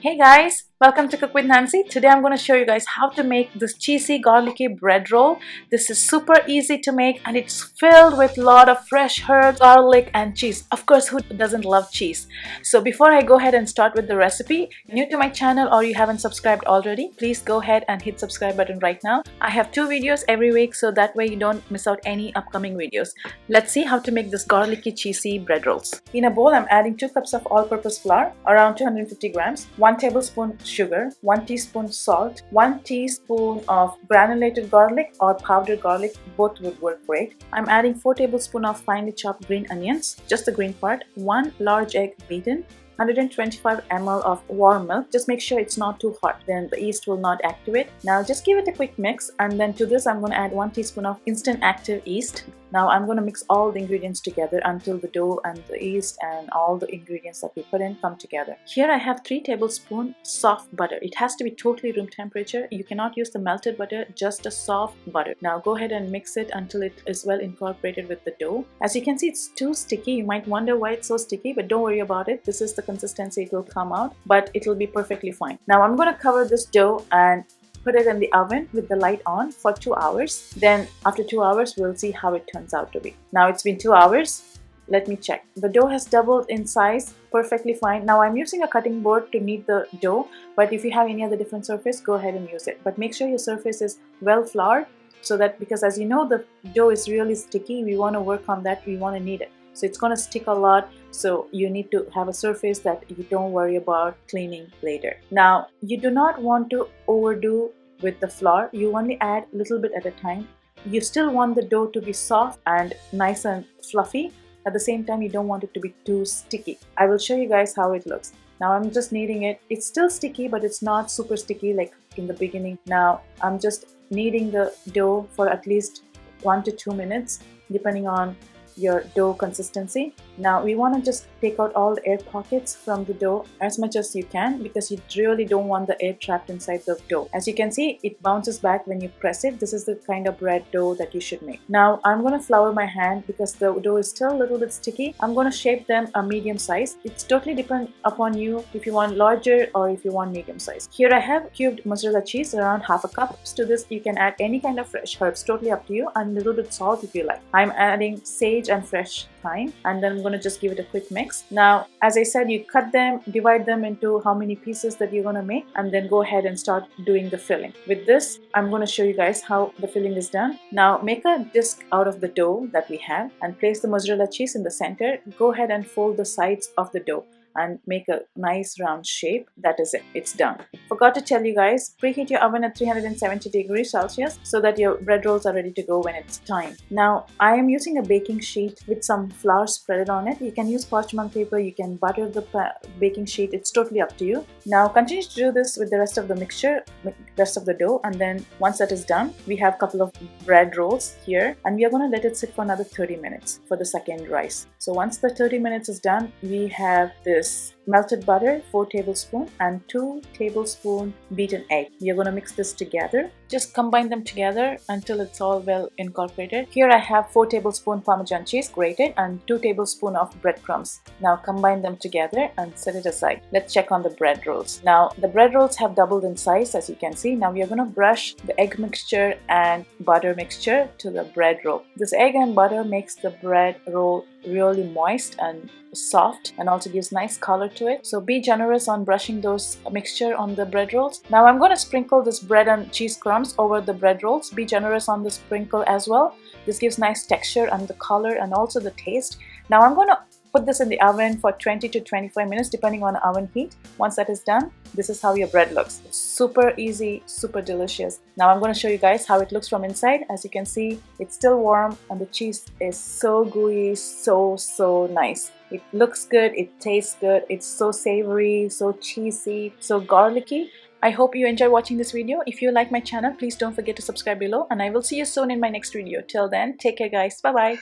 Hey guys, welcome to Cook with Nancy. Today I'm going to show you guys how to make this cheesy garlicky bread roll. This is super easy to make and it's filled with a lot of fresh herbs, garlic and cheese. Of course, who doesn't love cheese? So before I go ahead and start with the recipe, new to my channel or you haven't subscribed already, please go ahead and hit subscribe button right now. I have 2 videos every week so that way you don't miss out any upcoming videos. Let's see how to make this garlicky cheesy bread rolls. In a bowl, I'm adding 2 cups of all-purpose flour, around 250 grams, 1 tablespoon sugar, 1 teaspoon salt, 1 teaspoon of granulated garlic or powdered garlic, both would work great. I'm adding 4 tablespoons of finely chopped green onions, just the green part, 1 large egg beaten, 125 ml of warm milk. Just make sure it's not too hot, then the yeast will not activate. Now just give it a quick mix, and then to this I'm going to add 1 teaspoon of instant active yeast. Now I'm going to mix all the ingredients together until the dough and the yeast and all the ingredients that we put in come together. Here I have 3 tablespoons soft butter. It has to be totally room temperature. You cannot use the melted butter, just a soft butter. Now go ahead and mix it until it is well incorporated with the dough. As you can see, it's too sticky. You might wonder why it's so sticky, but don't worry about it. This is the consistency it will come out, but it will be perfectly fine. Now I'm going to cover this dough and put it in the oven with the light on for 2 hours. Then after 2 hours, we'll see how it turns out to be. Now it's been 2 hours. Let me check. The dough has doubled in size, perfectly fine. Now I'm using a cutting board to knead the dough, but if you have any other different surface, go ahead and use it. But make sure your surface is well floured, so that, because as you know, the dough is really sticky. We want to work on that. We want to knead it. So it's going to stick a lot, so you need to have a surface that you don't worry about cleaning later. Now you do not want to overdo with the flour. You only add a little bit at a time. You still want the dough to be soft and nice and fluffy. At the same time, you don't want it to be too sticky. I will show you guys how it looks. Now I'm just kneading it. It's still sticky, but it's not super sticky like in the beginning. Now I'm just kneading the dough for at least 1 to 2 minutes depending on your dough consistency. Now we want to just take out all the air pockets from the dough as much as you can, because you really don't want the air trapped inside the dough. As you can see, it bounces back when you press it. This is the kind of bread dough that you should make. Now I'm going to flour my hand because the dough is still a little bit sticky. I'm going to shape them a medium size. It's totally depend upon you if you want larger or if you want medium size. Here I have cubed mozzarella cheese, around half a cup. To this you can add any kind of fresh herbs, totally up to you, and a little bit salt if you like. I'm adding sage and fresh thyme, and then I'm going to just give it a quick mix. Now as I said, you cut them, divide them into how many pieces that you're going to make, and then go ahead and start doing the filling. With this, I'm going to show you guys how the filling is done. Now make a disc out of the dough that we have and place the mozzarella cheese in the center. Go ahead and fold the sides of the dough and make a nice round shape. That is it. It's done. Forgot to tell you guys, preheat your oven at 370 degrees Celsius so that your bread rolls are ready to go when it's time. Now I am using a baking sheet with some flour spread on it. You can use parchment paper, you can butter the baking sheet. It's totally up to you. Now continue to do this with the rest of the mixture, rest of the dough, and then once that is done, we have a couple of bread rolls here, and we are going to let it sit for another 30 minutes for the second rise. So once the 30 minutes is done, we have this melted butter, 4 tablespoons, and 2 tablespoons beaten egg. We are going to mix this together. Just combine them together until it's all well incorporated. Here I have 4 tablespoons parmesan cheese grated and 2 tablespoons of breadcrumbs. Now combine them together and set it aside. Let's check on the bread rolls. Now the bread rolls have doubled in size, as you can see. Now we are going to brush the egg mixture and butter mixture to the bread roll. This egg and butter makes the bread roll really moist and soft, and also gives nice color to it. So be generous on brushing those mixture on the bread rolls. Now I'm going to sprinkle this bread and cheese crumbs over the bread rolls. Be generous on the sprinkle as well. This gives nice texture and the color and also the taste. Now I'm going to put this in the oven for 20 to 25 minutes depending on oven heat. Once that is done, this is how your bread looks. It's super easy, super delicious. Now I'm going to show you guys how it looks from inside. As you can see, it's still warm and the cheese is so gooey, so nice. It looks good, it tastes good, it's so savory, so cheesy, so garlicky. I hope you enjoy watching this video. If you like my channel, please don't forget to subscribe below, and I will see you soon in my next video. Till then, take care guys. Bye bye.